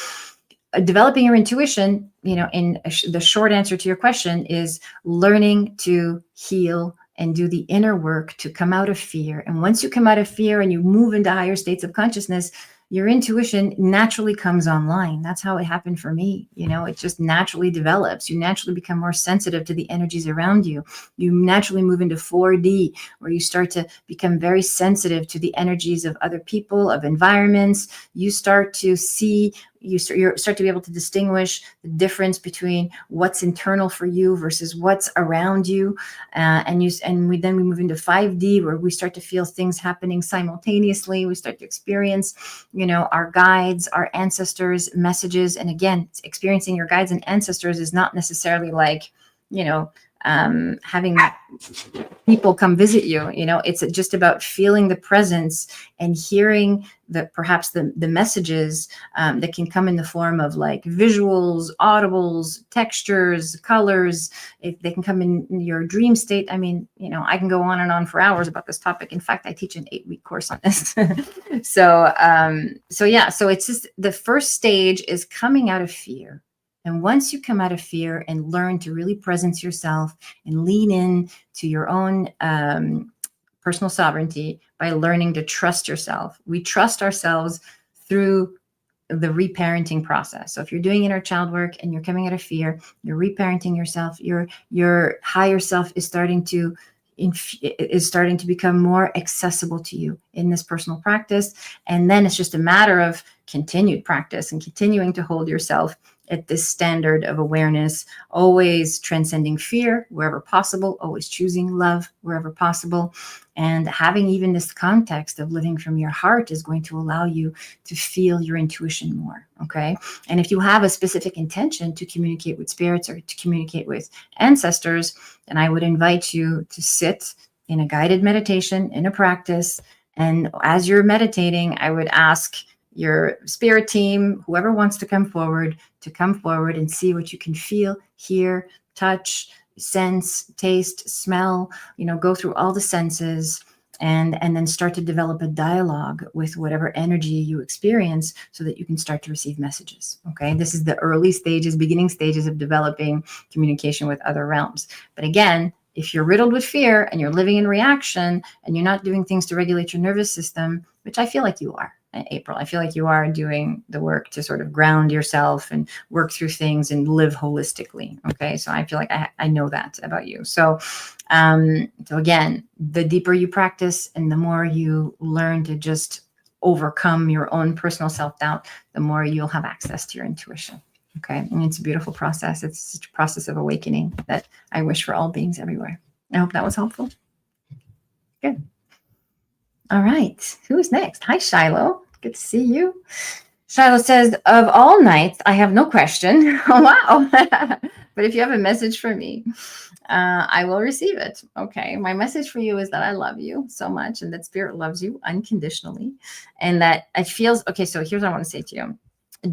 developing your intuition, in the short answer to your question, is learning to heal and do the inner work to come out of fear. And once you come out of fear and you move into higher states of consciousness, your intuition naturally comes online. That's how it happened for me. It just naturally develops. You naturally become more sensitive to the energies around you. You naturally move into 4D, where you start to become very sensitive to the energies of other people, of environments. You start to see, you start to be able to distinguish the difference between what's internal for you versus what's around you. And we move into 5D, where we start to feel things happening simultaneously. We start to experience, our guides, our ancestors' messages. And again, experiencing your guides and ancestors is not necessarily like, having people come visit you. It's just about feeling the presence and hearing perhaps the messages that can come in the form of like visuals, audibles, textures, colors. If they can come in your dream state. I mean, I can go on and on for hours about this topic. In fact, I teach an 8-week course on this. So it's just the first stage is coming out of fear. And once you come out of fear and learn to really presence yourself and lean in to your own personal sovereignty by learning to trust yourself. We trust ourselves through the reparenting process. So if you're doing inner child work and you're coming out of fear, you're reparenting yourself, your higher self is starting to become more accessible to you in this personal practice. And then it's just a matter of continued practice and continuing to hold yourself at this standard of awareness, always transcending fear wherever possible, always choosing love wherever possible. And having even this context of living from your heart is going to allow you to feel your intuition more. Okay. And if you have a specific intention to communicate with spirits or to communicate with ancestors, then I would invite you to sit in a guided meditation, in a practice. And as you're meditating, I would ask your spirit team, whoever wants to come forward and see what you can feel, hear, touch, sense, taste, smell, go through all the senses and then start to develop a dialogue with whatever energy you experience so that you can start to receive messages. Okay. This is the beginning stages of developing communication with other realms. But again, if you're riddled with fear and you're living in reaction and you're not doing things to regulate your nervous system, which I feel like you are, April, I feel like you are doing the work to sort of ground yourself and work through things and live holistically. Okay. So I feel like I know that about you. So again, the deeper you practice and the more you learn to just overcome your own personal self-doubt, the more you'll have access to your intuition. Okay. And it's a beautiful process. It's such a process of awakening that I wish for all beings everywhere. I hope that was helpful. Good. All right. Who's next? Hi, Shiloh. Good to see you. Shiloh says, of all nights, I have no question. Oh, wow. But if you have a message for me, I will receive it. Okay. My message for you is that I love you so much and that spirit loves you unconditionally. And that it feels, okay, so here's what I want to say to you.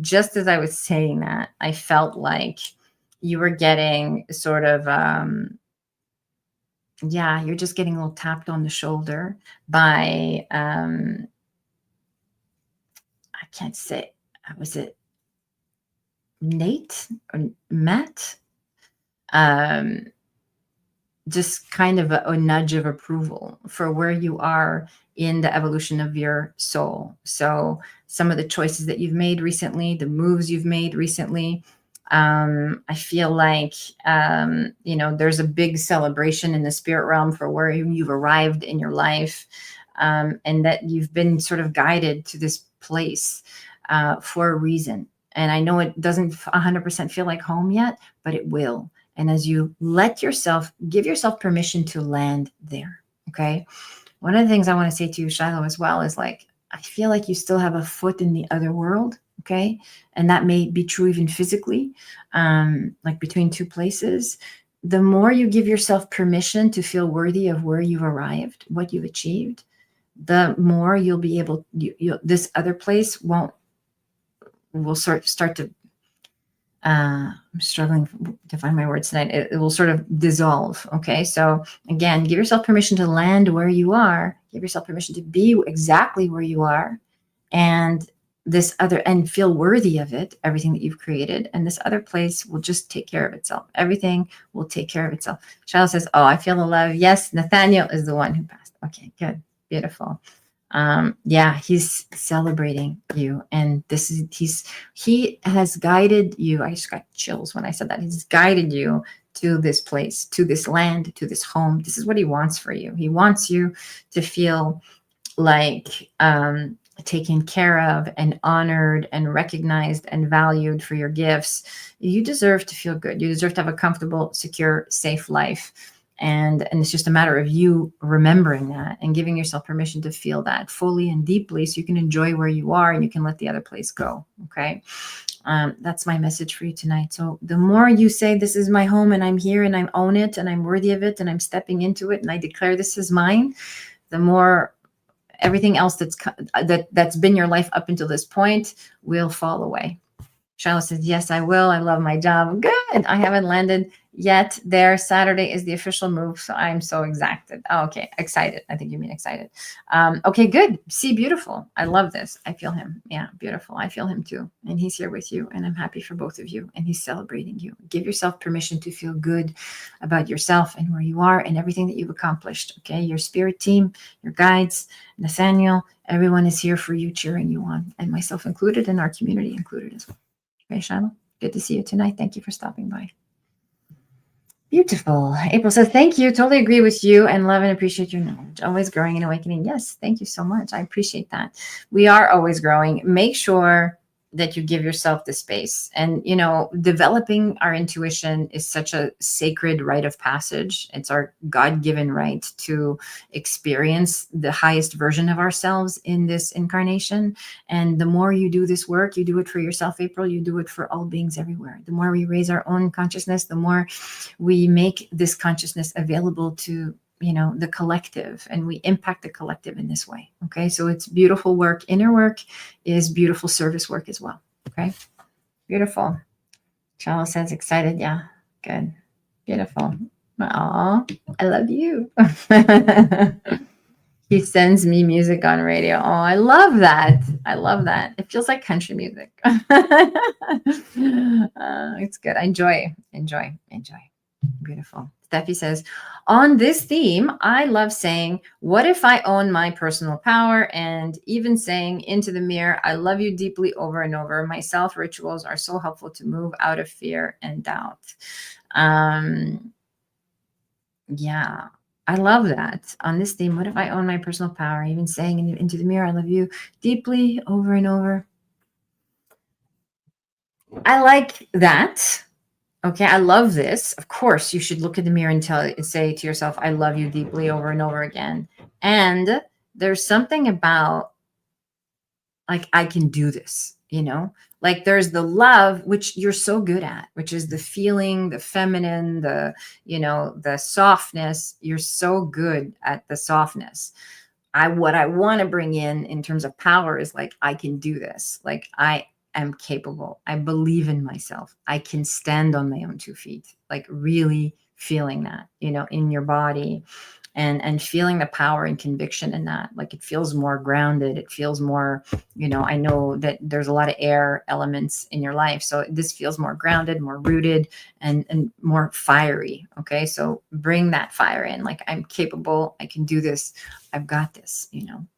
Just as I was saying that, I felt like you were getting sort of, you're just getting a little tapped on the shoulder by, I can't say, was it Nate or Matt? Just kind of a nudge of approval for where you are in the evolution of your soul. So some of the choices that you've made recently, the moves you've made recently, I feel like, there's a big celebration in the spirit realm for where you've arrived in your life, and that you've been sort of guided to this place for a reason. And I know it doesn't 100% feel like home yet, but it will. And as you give yourself permission to land there. Okay. One of the things I want to say to you, Shiloh, as well, is like, I feel like you still have a foot in the other world. Okay. And that may be true even physically, like between two places. The more you give yourself permission to feel worthy of where you've arrived, what you've achieved, the more you'll be able, this other place will start to, I'm struggling to find my words tonight. It will sort of dissolve. Okay. So again, give yourself permission to land where you are, give yourself permission to be exactly where you are. And feel worthy of it, everything that you've created. And this other place will just take care of itself. Everything will take care of itself. Shiloh says, oh, I feel the love. Yes. Nathaniel is the one who passed. Okay, good. Beautiful. He's celebrating you. And he has guided you. I just got chills when I said that. He's guided you to this place, to this land, to this home. This is what he wants for you. He wants you to feel like, taken care of and honored and recognized and valued for your gifts. You deserve to feel good. You deserve to have a comfortable, secure, safe life. And it's just a matter of you remembering that and giving yourself permission to feel that fully and deeply so you can enjoy where you are and you can let the other place go. Okay. That's my message for you tonight. So the more you say, this is my home and I'm here and I own it and I'm worthy of it and I'm stepping into it and I declare this is mine, the more everything else that's been your life up until this point will fall away. Shiloh says, yes, I will. I love my job. Good. I haven't landed yet there. Saturday is the official move, so I'm so excited. Oh, okay, excited. I think you mean excited. Okay, good. See, beautiful. I love this. I feel him. Yeah, beautiful. I feel him too, and he's here with you, and I'm happy for both of you, and he's celebrating you. Give yourself permission to feel good about yourself and where you are and everything that you've accomplished. Okay, your spirit team, your guides, Nathaniel, everyone is here for you, cheering you on, and myself included, and our community included as well. Okay, Shiloh, good to see you tonight. Thank you for stopping by. Beautiful. April says, thank you. Totally agree with you and love and appreciate your knowledge. Always growing and awakening. Yes, thank you so much. I appreciate that. We are always growing. Make sure that you give yourself the space. And, developing our intuition is such a sacred rite of passage. It's our God-given right to experience the highest version of ourselves in this incarnation. And the more you do this work, you do it for yourself, April, you do it for all beings everywhere. The more we raise our own consciousness, the more we make this consciousness available to the collective, and we impact the collective in this way. Okay, so it's beautiful work. Inner work is beautiful service work as well. Okay, beautiful. Charles says excited. Yeah, good, beautiful. Oh, I love you. He sends me music on radio. Oh, I love that. I love that. It feels like country music. It's good. Enjoy. Beautiful. Steffi says, on this theme, I love saying, what if I own my personal power? And even saying into the mirror, I love you deeply over and over. My self rituals are so helpful to move out of fear and doubt. Yeah, I love that. On this theme, what if I own my personal power? Even saying into the mirror, I love you deeply over and over. I like that. Okay, I love this. Of course, you should look in the mirror and say to yourself, I love you deeply over and over again. And there's something about, like, I can do this, like there's the love, which you're so good at, which is the feeling, the feminine, the softness. You're so good at the softness. What I want to bring in terms of power is like, I can do this. Like, I am capable. I believe in myself. I can stand on my own 2 feet, like really feeling that, in your body and feeling the power and conviction in that. Like, it feels more grounded. It feels more, I know that there's a lot of air elements in your life. So this feels more grounded, more rooted, and more fiery. Okay. So bring that fire in. Like, I'm capable. I can do this. I've got this,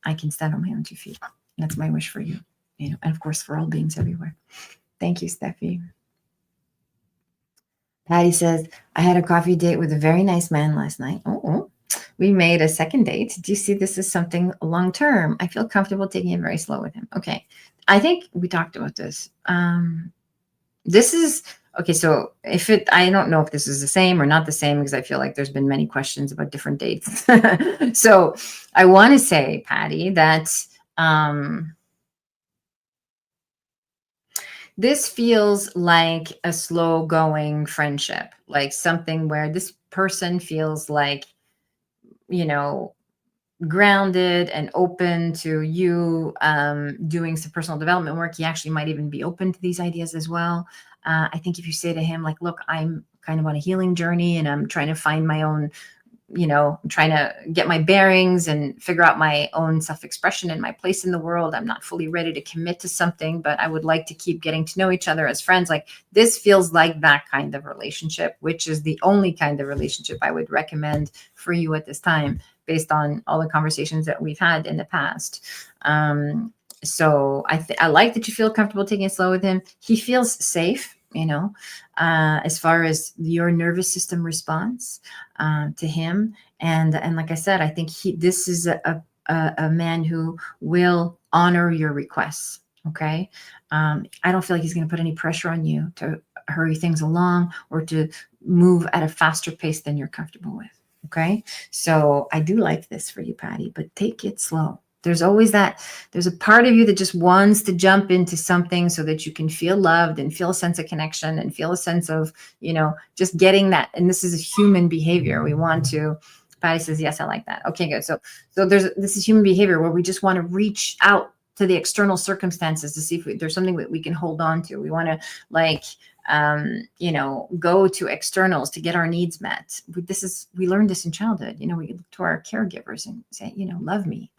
I can stand on my own 2 feet. That's my wish for you, and of course for all beings everywhere. Thank you, Steffi. Patty says, I had a coffee date with a very nice man last night. Oh, we made a second date. Do you see this as something long-term? I feel comfortable taking it very slow with him. Okay. I think we talked about this. This is, okay, so I don't know if this is the same or not the same, because I feel like there's been many questions about different dates. So I want to say, Patty, that this feels like a slow going friendship, like something where this person feels like, grounded and open to you doing some personal development work. He actually might even be open to these ideas as well. I think if you say to him, like, look, I'm kind of on a healing journey and I'm trying to find my own, I'm trying to get my bearings and figure out my own self-expression and my place in the world. I'm not fully ready to commit to something, but I would like to keep getting to know each other as friends. Like, this feels like that kind of relationship, which is the only kind of relationship I would recommend for you at this time, based on all the conversations that we've had in the past. So I like that you feel comfortable taking it slow with him. He feels safe, as far as your nervous system response to him. And like I said, I think this is a man who will honor your requests. Okay. I don't feel like he's going to put any pressure on you to hurry things along or to move at a faster pace than you're comfortable with. Okay. So I do like this for you, Patty, but take it slow. There's a part of you that just wants to jump into something so that you can feel loved and feel a sense of connection and feel a sense of, just getting that. And this is a human behavior. We want to, Patty says, yes, I like that. Okay, good. So this is human behavior where we just want to reach out to the external circumstances to see if there's something that we can hold on to. We want to like, go to externals to get our needs met. We learned this in childhood. We look to our caregivers and say, love me,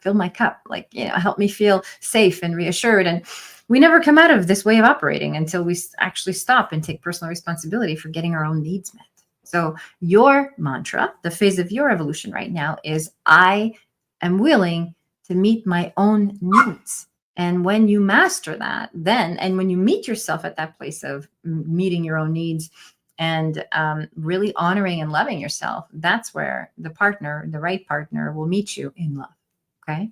fill my cup, like, help me feel safe and reassured. And we never come out of this way of operating until we actually stop and take personal responsibility for getting our own needs met. So your mantra, the phase of your evolution right now, is I am willing to meet my own needs. And when you master that, and when you meet yourself at that place of meeting your own needs and really honoring and loving yourself, that's where the right partner will meet you in love. Okay.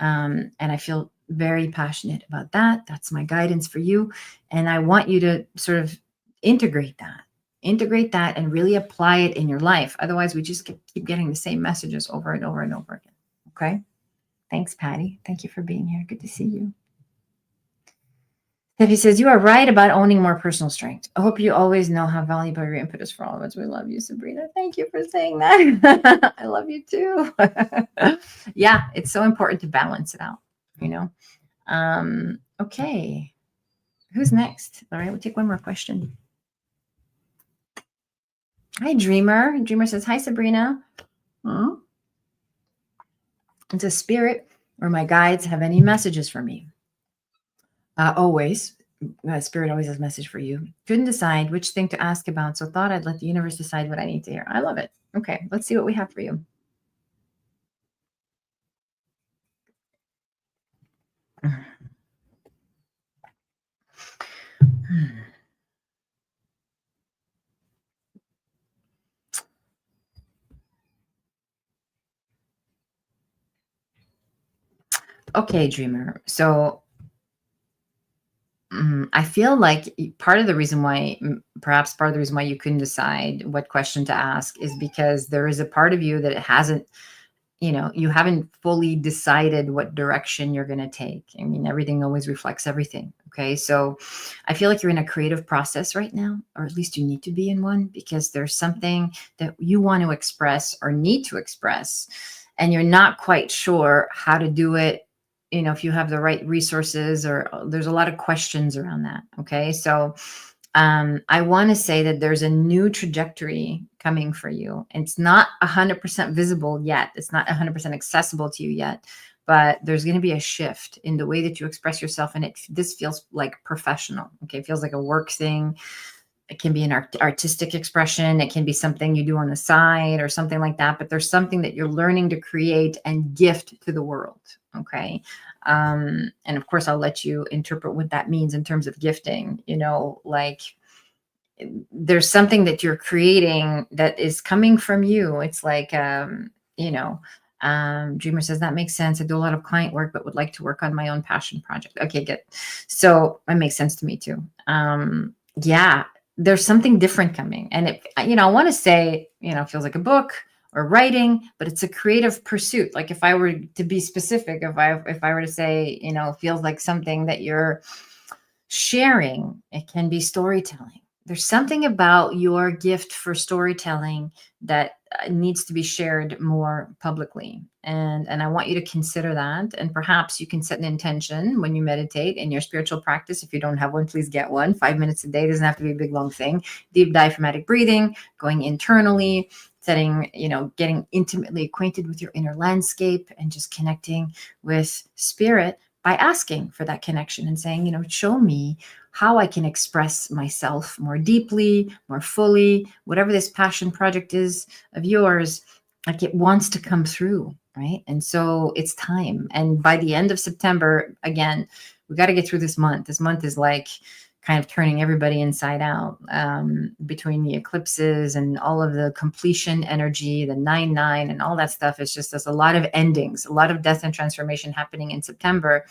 And I feel very passionate about that. That's my guidance for you. And I want you to sort of integrate that and really apply it in your life. Otherwise, we just keep getting the same messages over and over and over again. Okay. Thanks, Patty. Thank you for being here. Good to see you. Steffi says, you are right about owning more personal strength. I hope you always know how valuable your input is for all of us. We love you, Sabrina. Thank you for saying that. I love you too. Yeah, it's so important to balance it out, Okay. Who's next? All right, we'll take one more question. Hi, Dreamer. Dreamer says, hi, Sabrina. It's a spirit or my guides have any messages for me. Always. Spirit always has a message for you. Couldn't decide which thing to ask about, so thought I'd let the universe decide what I need to hear. I love it. Okay, let's see what we have for you. Okay, Dreamer. So I feel like perhaps part of the reason why you couldn't decide what question to ask is because there is a part of you that hasn't, you haven't fully decided what direction you're going to take. I mean, everything always reflects everything. Okay. So I feel like you're in a creative process right now, or at least you need to be in one, because there's something that you want to express or need to express, and you're not quite sure how to do it. If you have the right resources, or there's a lot of questions around that. Okay. So I want to say that there's a new trajectory coming for you. It's not 100% visible yet. It's not 100% accessible to you yet, but there's going to be a shift in the way that you express yourself. And this feels like professional. Okay. It feels like a work thing. It can be an artistic expression. It can be something you do on the side or something like that, but there's something that you're learning to create and gift to the world. Okay. And of course, I'll let you interpret what that means in terms of gifting. Like there's something that you're creating that is coming from you. It's like, Dreamer says, that makes sense. I do a lot of client work, but would like to work on my own passion project. Okay, good. So it makes sense to me too. Yeah, there's something different coming. And it, I want to say, it feels like a book or writing, but it's a creative pursuit. Like if I were to be specific, if I were to say, feels like something that you're sharing, it can be storytelling. There's something about your gift for storytelling that needs to be shared more publicly. And I want you to consider that. And perhaps you can set an intention when you meditate in your spiritual practice. If you don't have one, please get one. 5 minutes a day. Doesn't have to be a big, long thing. Deep diaphragmatic breathing, going internally, setting, getting intimately acquainted with your inner landscape and just connecting with spirit by asking for that connection and saying, show me how I can express myself more deeply, more fully, whatever this passion project is of yours, like it wants to come through, right? And so it's time. And by the end of September, again, we got to get through this month. This month is like kind of turning everybody inside out, between the eclipses and all of the completion energy, the 9/9 and all that stuff. It's just, there's a lot of endings, a lot of death and transformation happening in September.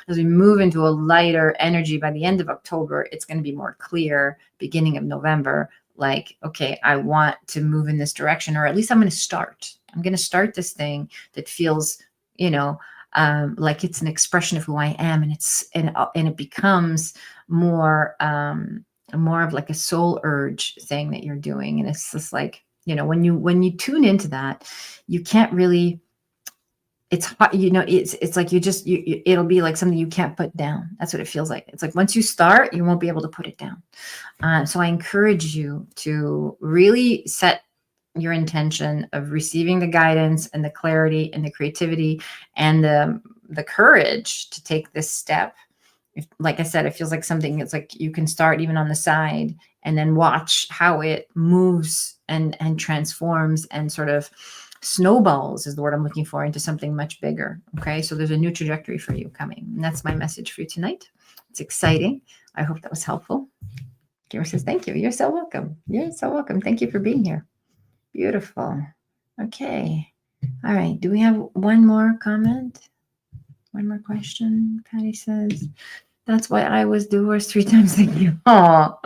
As we move into a lighter energy by the end of October, it's going to be more clear beginning of November, like, okay, I want to move in this direction, or at least I'm going to start this thing that feels, like it's an expression of who I am. And it becomes more of like a soul urge thing that you're doing. And it's just like, when you tune into that, you can't really it's hard, it's like it'll be like something you can't put down. That's what it feels like. It's like once you start, you won't be able to put it down. So I encourage you to really set your intention of receiving the guidance and the clarity and the creativity and the courage to take this step. Like I said, it feels like something, it's like you can start even on the side and then watch how it moves and transforms and sort of snowballs is the word I'm looking for, into something much bigger. Okay. So there's a new trajectory for you coming. And that's my message for you tonight. It's exciting. I hope that was helpful. Kira says, thank you. You're so welcome. You're so welcome. Thank you for being here. Beautiful. Okay. All right. Do we have one more comment? One more question? Patty says, that's why I was divorced 3 times. Thank you. Oh,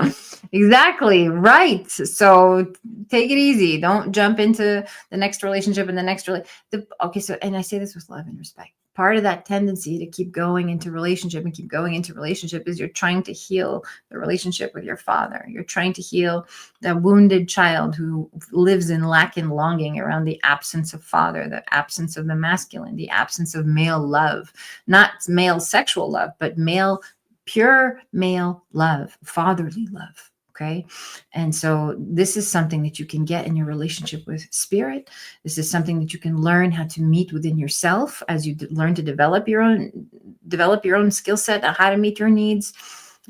exactly. Right. So take it easy. Don't jump into the next relationship and the next okay. So, and I say this with love and respect. Part of that tendency to keep going into relationship is you're trying to heal the relationship with your father. You're trying to heal the wounded child who lives in lack and longing around the absence of father, the absence of the masculine, the absence of male love, not male sexual love, but pure male love, fatherly love. Okay. And so this is something that you can get in your relationship with spirit. This is something that you can learn how to meet within yourself as you learn to develop your own skill set on how to meet your needs,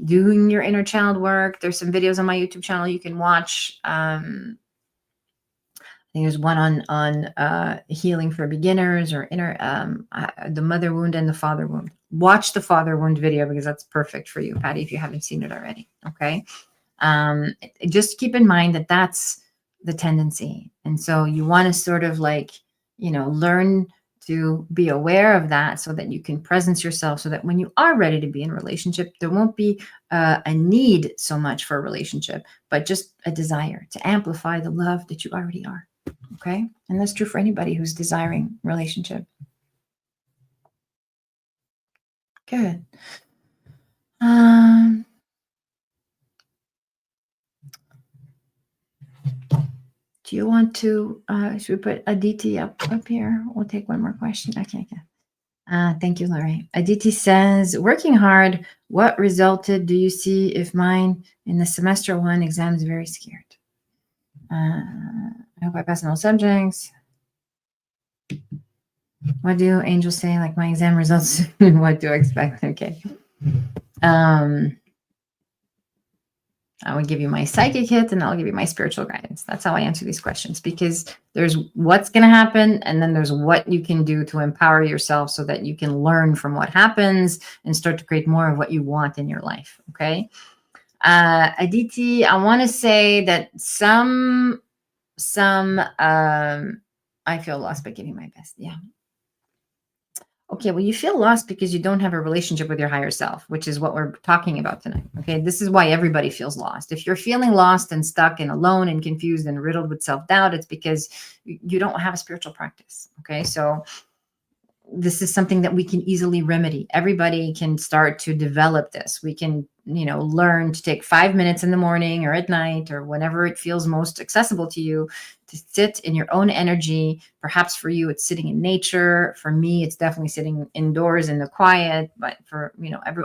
doing your inner child work. There's some videos on my YouTube channel you can watch. I think there's one on healing for beginners, or the mother wound and the father wound. Watch the father wound video because that's perfect for you, Patty, if you haven't seen it already. Okay. Just keep in mind that that's the tendency. And so you want to sort of learn to be aware of that so that you can presence yourself, so that when you are ready to be in a relationship, there won't be a need so much for a relationship, but just a desire to amplify the love that you already are. Okay. And that's true for anybody who's desiring relationship. Good. Do you want to, should we put Aditi up here? We'll take one more question. Okay. Thank you, Larry. Aditi says, working hard, what resulted do you see if mine in the semester 1 exam is very scared? I hope I pass in all subjects. What do angels say? Like my exam results, what do I expect? Okay. I will give you my psychic hit and I'll give you my spiritual guidance. That's how I answer these questions, because there's what's going to happen and then there's what you can do to empower yourself so that you can learn from what happens and start to create more of what you want in your life. Okay. Aditi, I want to say that I feel lost by giving my best. Yeah. Okay, well, you feel lost because you don't have a relationship with your higher self, which is what we're talking about tonight. Okay, this is why everybody feels lost. If you're feeling lost and stuck and alone and confused and riddled with self-doubt, it's because you don't have a spiritual practice. Okay, so this is something that we can easily remedy. Everybody can start to develop this. We can, learn to take 5 minutes in the morning or at night or whenever it feels most accessible to you, to sit in your own energy. Perhaps for you, it's sitting in nature. For me, it's definitely sitting indoors in the quiet, but for,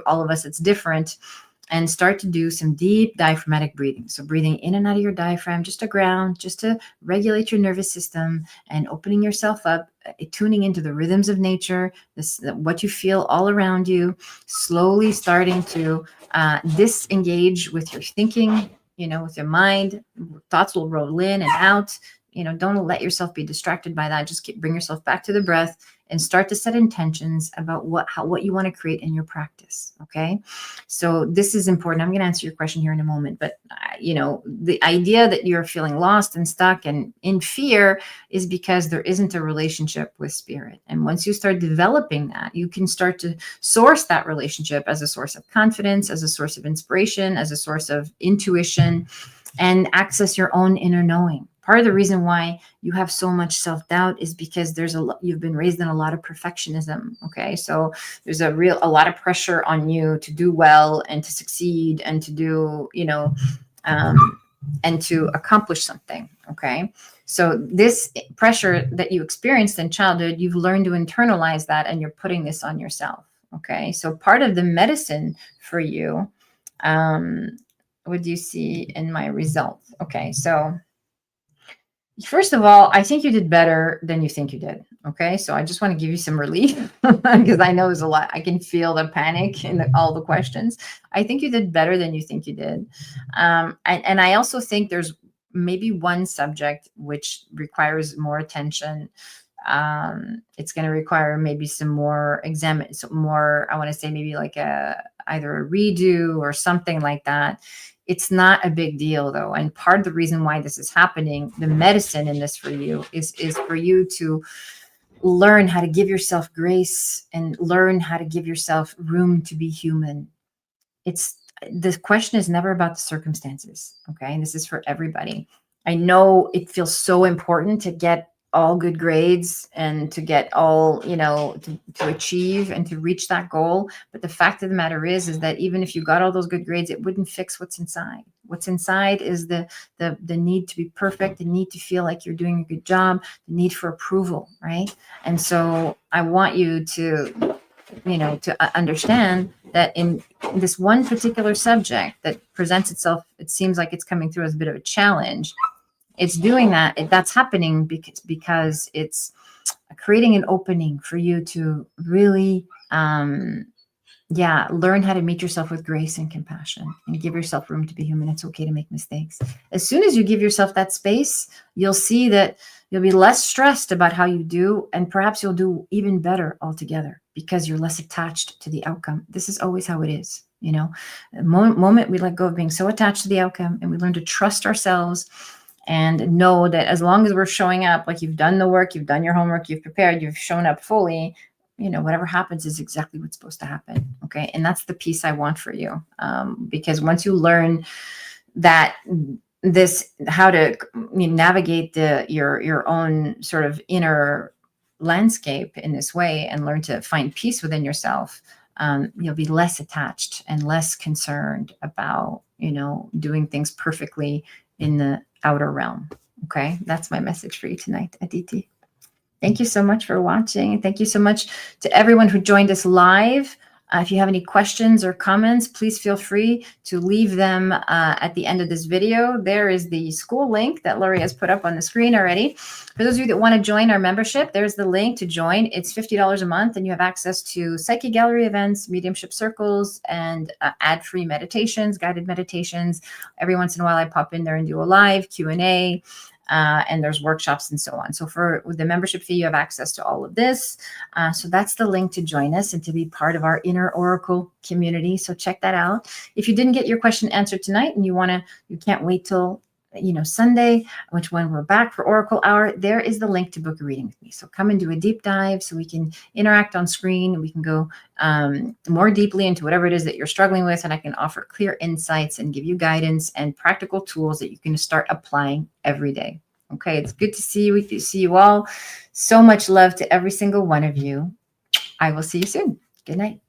all of us, it's different. And start to do some deep diaphragmatic breathing. So breathing in and out of your diaphragm, just to ground, just to regulate your nervous system, and opening yourself up, tuning into the rhythms of nature, what you feel all around you, slowly starting to disengage with your thinking, with your mind. Thoughts will roll in and out. Don't let yourself be distracted by that. Just bring yourself back to the breath and start to set intentions about what you want to create in your practice. Okay. So this is important. I'm going to answer your question here in a moment, but the idea that you're feeling lost and stuck and in fear is because there isn't a relationship with spirit. And once you start developing that, you can start to source that relationship as a source of confidence, as a source of inspiration, as a source of intuition, and access your own inner knowing. Part of the reason why you have so much self-doubt is because you've been raised in a lot of perfectionism. Okay. So there's a lot of pressure on you to do well and to succeed and to do, and to accomplish something. Okay. So this pressure that you experienced in childhood, you've learned to internalize that, and you're putting this on yourself. Okay. So part of the medicine for you, what do you see in my results? Okay. So first of all, I think you did better than you think you did. Okay. So I just want to give you some relief because I know there's a lot. I can feel the panic in all the questions. I think you did better than you think you did. And I also think there's maybe one subject which requires more attention. It's going to require maybe some more some more, I want to say maybe like either a redo or something like that. It's not a big deal though. And part of the reason why this is happening, the medicine in this for you is for you to learn how to give yourself grace and learn how to give yourself room to be human. The question is never about the circumstances. Okay. And this is for everybody. I know it feels so important to get all good grades and to get all, to achieve and to reach that goal. But the fact of the matter is that even if you got all those good grades, it wouldn't fix what's inside. What's inside is the need to be perfect, the need to feel like you're doing a good job, the need for approval, right? And so I want you to understand that in this one particular subject that presents itself, it seems like it's coming through as a bit of a challenge. It's doing that. That's happening because it's creating an opening for you to really, learn how to meet yourself with grace and compassion and give yourself room to be human. It's okay to make mistakes. As soon as you give yourself that space, you'll see that you'll be less stressed about how you do, and perhaps you'll do even better altogether because you're less attached to the outcome. This is always how it is. The moment we let go of being so attached to the outcome and we learn to trust ourselves and know that as long as we're showing up, like you've done the work, you've done your homework, you've prepared, you've shown up fully, whatever happens is exactly what's supposed to happen. Okay. And that's the piece I want for you. Because once you learn that how to navigate your own sort of inner landscape in this way and learn to find peace within yourself, you'll be less attached and less concerned about, doing things perfectly in the outer realm. Okay. That's my message for you tonight, Aditi. Thank you so much for watching. And thank you so much to everyone who joined us live. If you have any questions or comments, please feel free to leave them at the end of this video. There is the school link that Lori has put up on the screen already. For those of you that want to join our membership, there's the link to join. It's $50 a month, and you have access to Psychic Gallery events, mediumship circles, and ad-free meditations, guided meditations. Every once in a while, I pop in there and do a live Q&A. And there's workshops and so on. So with the membership fee, you have access to all of this. So that's the link to join us and to be part of our inner Oracle community. So check that out. If you didn't get your question answered tonight and you can't wait till Sunday, when we're back for Oracle Hour, there is the link to book a reading with me. So come and do a deep dive so we can interact on screen, and we can go more deeply into whatever it is that you're struggling with, and I can offer clear insights and give you guidance and practical tools that you can start applying every day. Okay, it's good to see you. See you all. So much love to every single one of you. I will see you soon. Good night.